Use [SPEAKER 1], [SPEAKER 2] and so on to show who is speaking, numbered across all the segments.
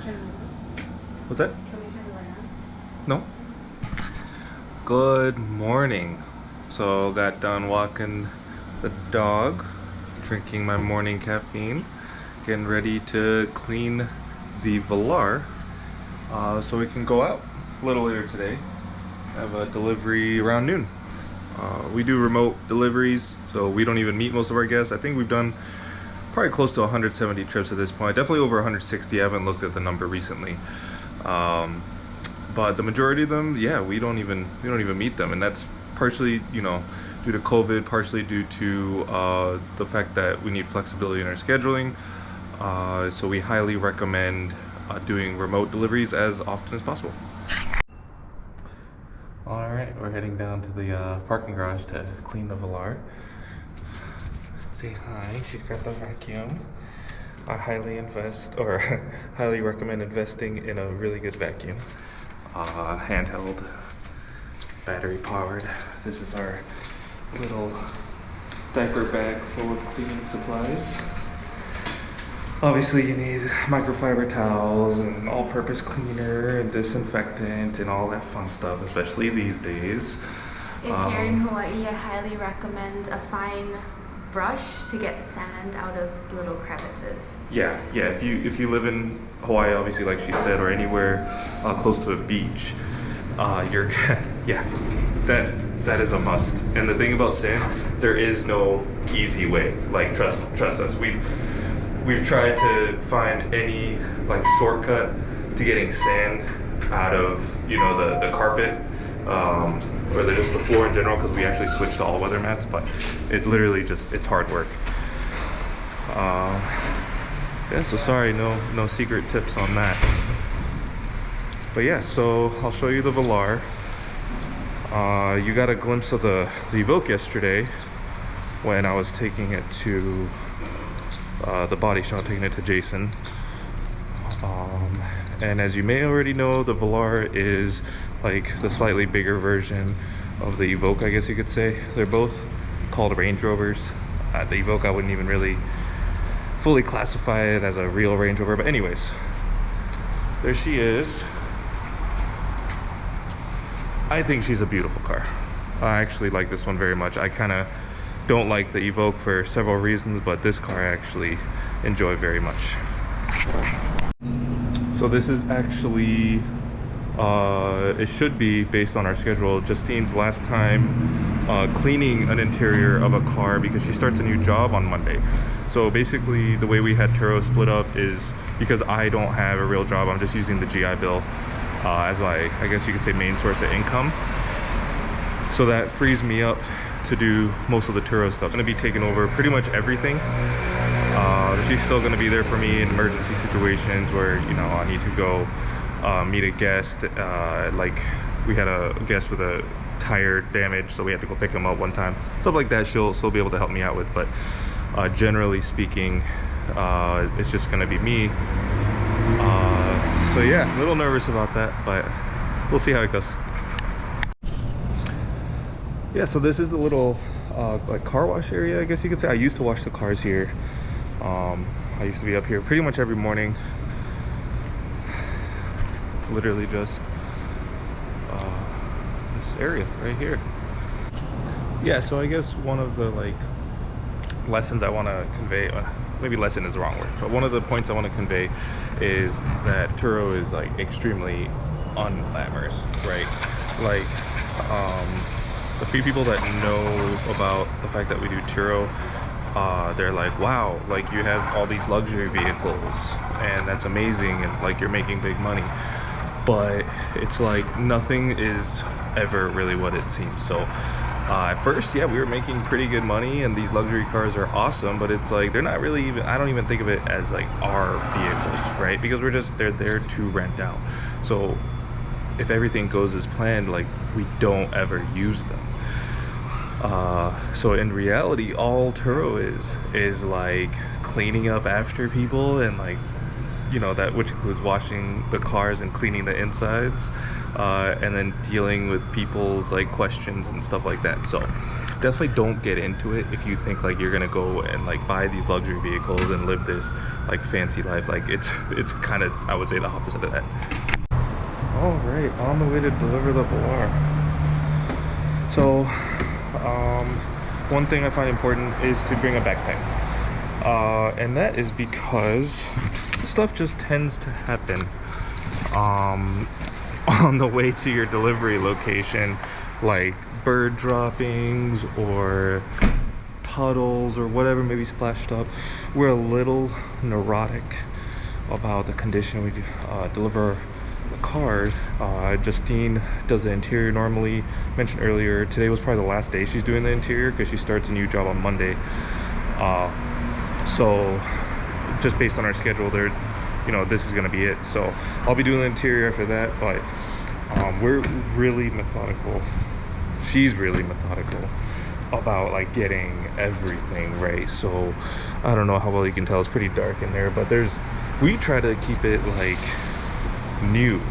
[SPEAKER 1] What's that? No. Good morning. So got done walking the dog, drinking my morning caffeine, getting ready to clean the Velar so we can go out a little later today. Have a delivery around noon. We do remote deliveries, so we don't even meet most of our guests. I think we've done probably close to 170 trips at this point, definitely over 160. I haven't looked at the number recently, but the majority of them, yeah, we don't even meet them, and that's partially, you know, due to COVID, partially due to the fact that we need flexibility in our scheduling. So we highly recommend doing remote deliveries as often as possible. All right, we're heading down to the parking garage to clean the Velar. Say hi. She's got the vacuum. I highly highly recommend investing in a really good vacuum. Handheld, battery powered. This is our little diaper bag full of cleaning supplies. Obviously you need microfiber towels and all-purpose cleaner and disinfectant and all that fun stuff, especially these days.
[SPEAKER 2] If you're in Hawaii, I highly recommend a fine brush to get sand out of little crevices.
[SPEAKER 1] Yeah. If you live in Hawaii, obviously, like she said, or anywhere close to a beach, you're that is a must. And the thing about sand, there is no easy way. Like trust us. We've tried to find any like shortcut to getting sand out of, you know, the carpet, or just the floor in general, because we actually switched to all weather mats, but it literally it's hard work. Yeah, so sorry, no secret tips on that. But yeah, so I'll show you the Velar. You got a glimpse of the Evoque yesterday when I was taking it to the body shop, taking it to Jason. And as you may already know, the Velar is like the slightly bigger version of the Evoque, I guess you could say. They're both called Range Rovers. The Evoque, I wouldn't even really fully classify it as a real Range Rover, but anyways, there she is. I think she's a beautiful car. I actually like this one very much. I kind of don't like the Evoque for several reasons, but this car I actually enjoy very much. So this is actually it should be, based on our schedule, Justine's last time cleaning an interior of a car, because she starts a new job on Monday. So basically the way we had Turo split up is because I don't have a real job, I'm just using the GI Bill as my, I guess you could say, main source of income. So that frees me up to do most of the Turo stuff. I'm gonna be taking over pretty much everything. She's still gonna be there for me in emergency situations where, you know, I need to go meet a guest. Like we had a guest with a tire damage, so we had to go pick him up one time. Stuff like that she'll still be able to help me out with, but generally speaking, it's just gonna be me. So yeah, a little nervous about that, but we'll see how it goes. Yeah, so this is the little like car wash area, I guess you could say. I used to wash the cars here. I used to be up here pretty much every morning. It's literally just this area right here. Yeah, so I guess one of the like lessons I want to convey, maybe lesson is the wrong word, but one of the points I want to convey is that Turo is like extremely unglamorous, right? Like the few people that know about the fact that we do Turo, they're like, wow, like you have all these luxury vehicles and that's amazing, and like you're making big money. But it's like nothing is ever really what it seems. So at first, yeah, we were making pretty good money and these luxury cars are awesome, but it's like they're not really even, I don't even think of it as like our vehicles, right? Because they're there to rent out. So if everything goes as planned, like we don't ever use them. So in reality, all Turo is like cleaning up after people and like you know, that which includes washing the cars and cleaning the insides, and then dealing with people's like questions and stuff like that. So definitely don't get into it if you think like you're gonna go and like buy these luxury vehicles and live this like fancy life. Like it's kind of, I would say, the opposite of that. All right, on the way to deliver the Velar. So one thing I find important is to bring a backpack, and that is because stuff just tends to happen on the way to your delivery location, like bird droppings or puddles or whatever may be splashed up. We're a little neurotic about the condition we deliver the cars. Justine does the interior normally. Mentioned earlier, today was probably the last day she's doing the interior because she starts a new job on Monday. So just based on our schedule, there, you know, this is gonna be it. So I'll be doing the interior after that, but we're really methodical. She's really methodical about like getting everything right. So I don't know how well you can tell, it's pretty dark in there, but we try to keep it like new.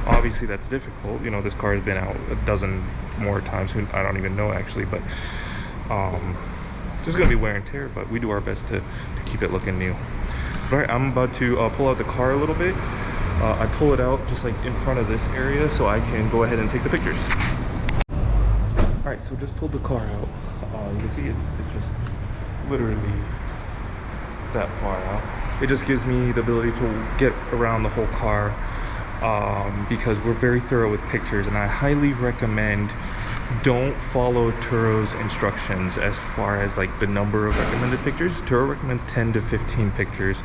[SPEAKER 1] Obviously that's difficult, you know, this car has been out a dozen more times, I don't even know actually, but just gonna be wear and tear, but we do our best to keep it looking new. All right, I'm about to pull out the car a little bit. I pull it out just like in front of this area so I can go ahead and take the pictures. All right, so just pulled the car out. You can see it's just literally that far out. It just gives me the ability to get around the whole car, because we're very thorough with pictures, and I highly recommend don't follow Turo's instructions as far as like the number of recommended pictures. Turo recommends 10 to 15 pictures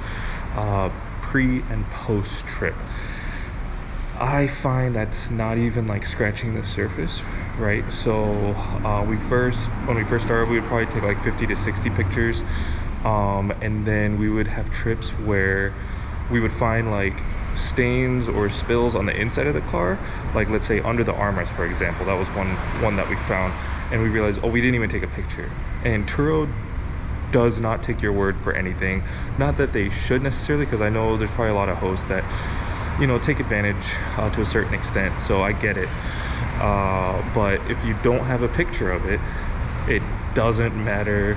[SPEAKER 1] pre and post trip. I find that's not even like scratching the surface, right? So when we first started, we would probably take like 50 to 60 pictures, and then we would have trips where we would find like stains or spills on the inside of the car, like let's say under the armrest, for example. That was one that we found, and we realized, oh, we didn't even take a picture. And Turo does not take your word for anything. Not that they should necessarily, because I know there's probably a lot of hosts that, you know, take advantage to a certain extent, so I get it. But if you don't have a picture of it, it doesn't matter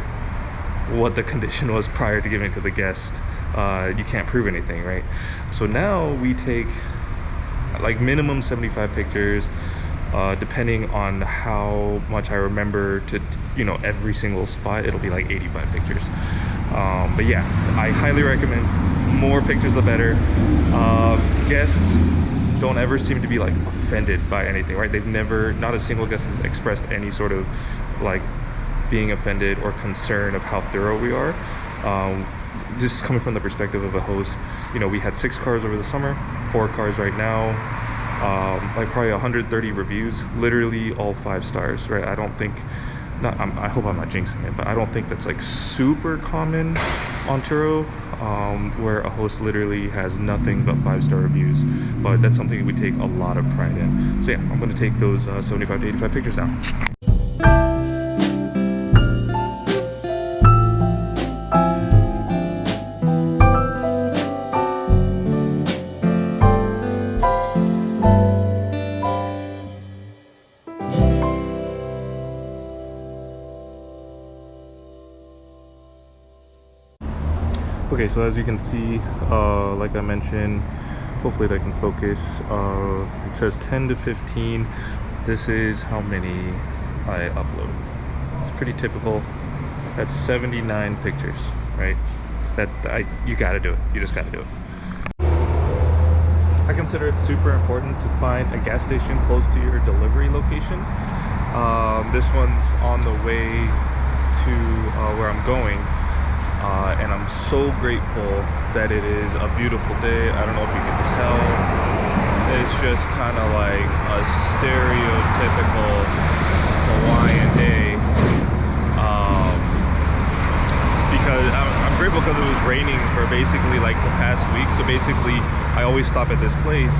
[SPEAKER 1] what the condition was prior to giving it to the guest. You can't prove anything, right? So now we take like minimum 75 pictures, depending on how much I remember to, you know, every single spot, it'll be like 85 pictures. But yeah, I highly recommend more pictures the better. Guests don't ever seem to be like offended by anything, right? They've never, not a single guest has expressed any sort of like being offended or concern of how thorough we are. Just coming from the perspective of a host, you know, we had 6 cars over the summer, 4 cars right now, like probably 130 reviews, literally all 5 stars, right? I don't think, I hope I'm not jinxing it, but I don't think that's like super common on Turo, where a host literally has nothing but 5-star reviews. But that's something we take a lot of pride in. So yeah, I'm going to take those 75 to 85 pictures now. Okay, so as you can see, like I mentioned, hopefully that can focus, it says 10 to 15. This is how many I upload. It's pretty typical. That's 79 pictures, right? You gotta do it. You just gotta do it. I consider it super important to find a gas station close to your delivery location. This one's on the way to where I'm going. And I'm so grateful that it is a beautiful day. I don't know if you can tell. It's just kind of like a stereotypical Hawaiian day. Because I'm grateful because it was raining for basically like the past week. So basically, I always stop at this place.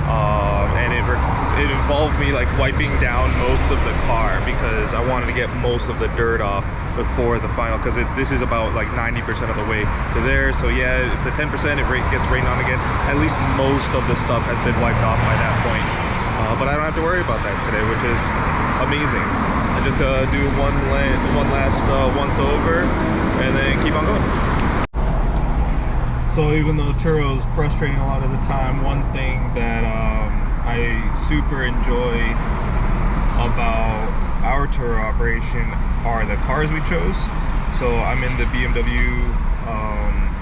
[SPEAKER 1] And it involved me like wiping down most of the car because I wanted to get most of the dirt off. before the final, because this is about like 90% of the way to there. So yeah, it's a 10%, it gets rained on again. At least most of the stuff has been wiped off by that point. But I don't have to worry about that today, which is amazing. I just do one last once over and then keep on going. So even though Turo is frustrating a lot of the time, one thing that I super enjoy about our Turo operation are the cars we chose. So I'm in the BMW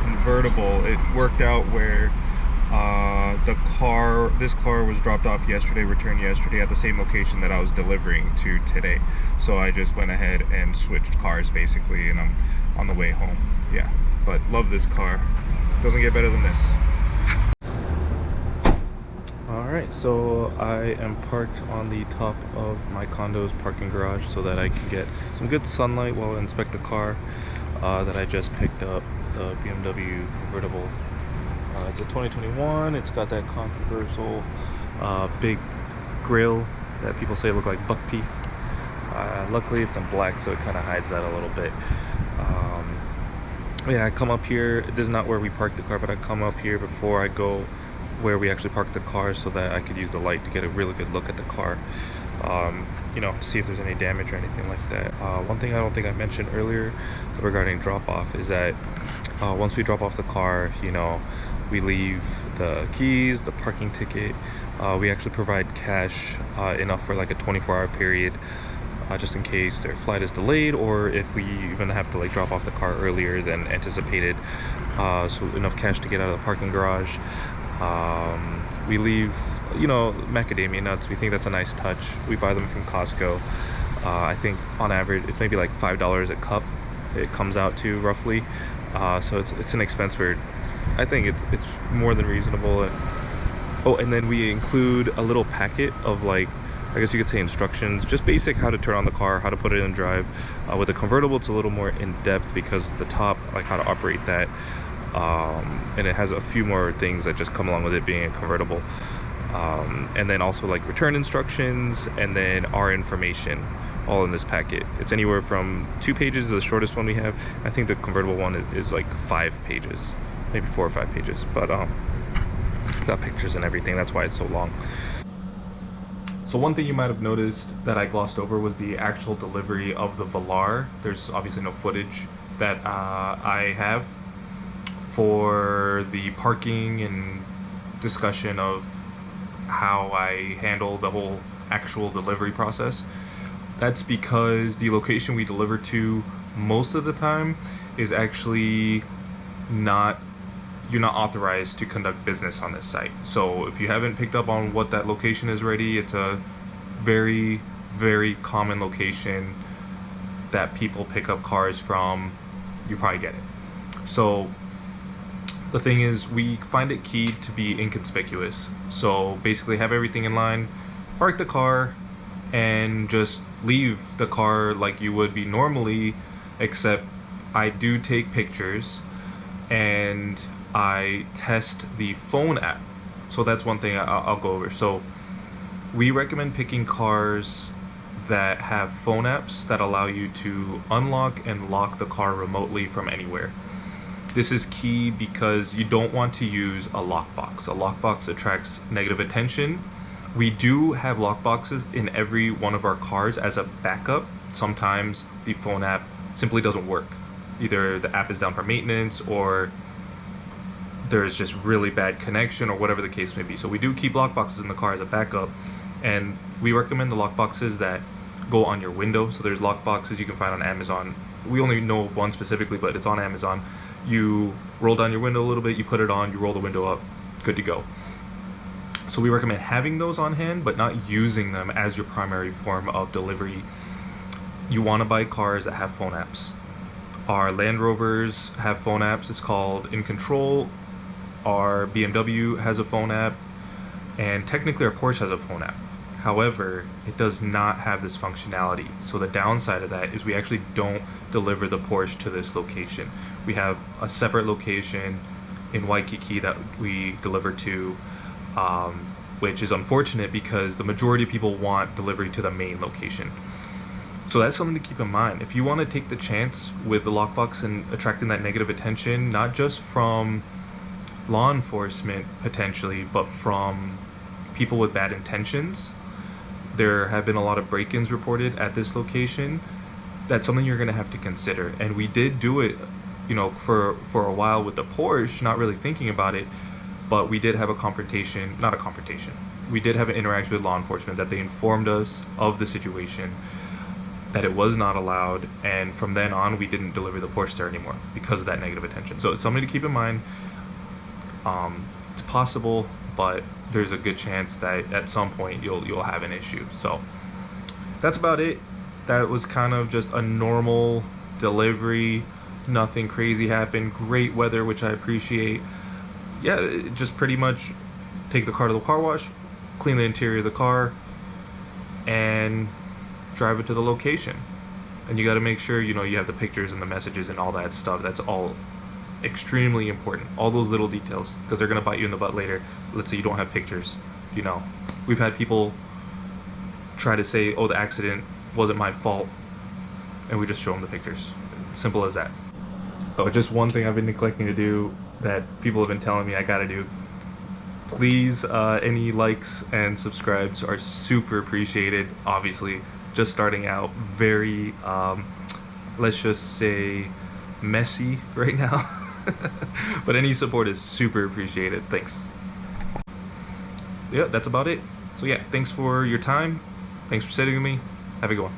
[SPEAKER 1] convertible. It worked out where this car was dropped off yesterday, returned yesterday at the same location that I was delivering to today. So I just went ahead and switched cars basically, and I'm on the way home. Yeah, but love this car. Doesn't get better than this. Alright, so I am parked on the top of my condo's parking garage so that I can get some good sunlight while I inspect the car that I just picked up, the BMW convertible. It's a 2021. It's got that controversial big grill that people say look like buck teeth. Luckily it's in black, so it kind of hides that a little bit. Yeah, I come up here. This is not where we park the car, but I come up here before I go where we actually park the car so that I could use the light to get a really good look at the car, you know, to see if there's any damage or anything like that. One thing I don't think I mentioned earlier regarding drop-off is that once we drop off the car, you know, we leave the keys, the parking ticket. We actually provide cash enough for like a 24-hour period, just in case their flight is delayed, or if we even have to like drop off the car earlier than anticipated. So enough cash to get out of the parking garage. We leave, you know, macadamia nuts. We think that's a nice touch. We buy them from Costco. I think on average it's maybe like $5 a cup it comes out to, roughly. So it's an expense where I think it's more than reasonable. And then we include a little packet of, like, I guess you could say instructions, just basic how to turn on the car, how to put it in drive. With a convertible, it's a little more in-depth because the top, like how to operate that, and it has a few more things that just come along with it being a convertible. And then also like return instructions, and then our information, all in this packet. It's anywhere from 2 pages, the shortest one we have. I think the convertible one is like 5 pages, maybe 4 or 5 pages, but got pictures and everything. That's why it's so long. So one thing you might have noticed that I glossed over was the actual delivery of the Velar. There's obviously no footage that I have for the parking and discussion of how I handle the whole actual delivery process. That's because the location we deliver to most of the time is actually you're not authorized to conduct business on this site. So if you haven't picked up on what that location is already, it's a very, very common location that people pick up cars from. You probably get it. So the thing is, we find it key to be inconspicuous. So basically have everything in line, park the car, and just leave the car like you would be normally, except I do take pictures and I test the phone app. So that's one thing I'll go over. So we recommend picking cars that have phone apps that allow you to unlock and lock the car remotely from anywhere. This is key because you don't want to use a lockbox. A lockbox attracts negative attention. We do have lockboxes in every one of our cars as a backup. Sometimes the phone app simply doesn't work. Either the app is down for maintenance, or there's just really bad connection, or whatever the case may be. So we do keep lockboxes in the car as a backup, and we recommend the lockboxes that go on your window. So there's lockboxes you can find on Amazon. We only know of one specifically, but it's on Amazon. You roll down your window a little bit, you put it on, you roll the window up, good to go. So we recommend having those on hand, but not using them as your primary form of delivery. You want to buy cars that have phone apps. Our Land Rovers have phone apps. It's called In Control. Our BMW has a phone app, and technically our Porsche has a phone app. However, it does not have this functionality. So the downside of that is we actually don't deliver the Porsche to this location. We have a separate location in Waikiki that we deliver to, which is unfortunate because the majority of people want delivery to the main location. So that's something to keep in mind. If you want to take the chance with the lockbox and attracting that negative attention, not just from law enforcement potentially, but from people with bad intentions, there have been a lot of break-ins reported at this location. That's something you're going to have to consider. And we did do it, you know, for a while with the Porsche, not really thinking about it, but we did have a confrontation, not a confrontation. We did have an interaction with law enforcement that they informed us of the situation, that it was not allowed, and from then on we didn't deliver the Porsche there anymore because of that negative attention. So it's something to keep in mind. It's possible, but there's a good chance that at some point you'll have an issue. So that's about it. That was kind of just a normal delivery. Nothing crazy happened. Great weather, which I appreciate. Yeah, just pretty much take the car to the car wash, clean the interior of the car, and drive it to the location. And you got to make sure, you know, you have the pictures and the messages and all that stuff. That's all extremely important. All those little details, because they're going to bite you in the butt later. Let's say you don't have pictures. You know, we've had people try to say, oh, the accident wasn't my fault, and we just show them the pictures. Simple as that. Oh, just one thing I've been neglecting to do that people have been telling me I gotta do. Please, any likes and subscribes are super appreciated. Obviously, just starting out, very, let's just say, messy right now. But any support is super appreciated. Thanks. Yeah, that's about it. So yeah, thanks for your time. Thanks for sitting with me. Have a good one.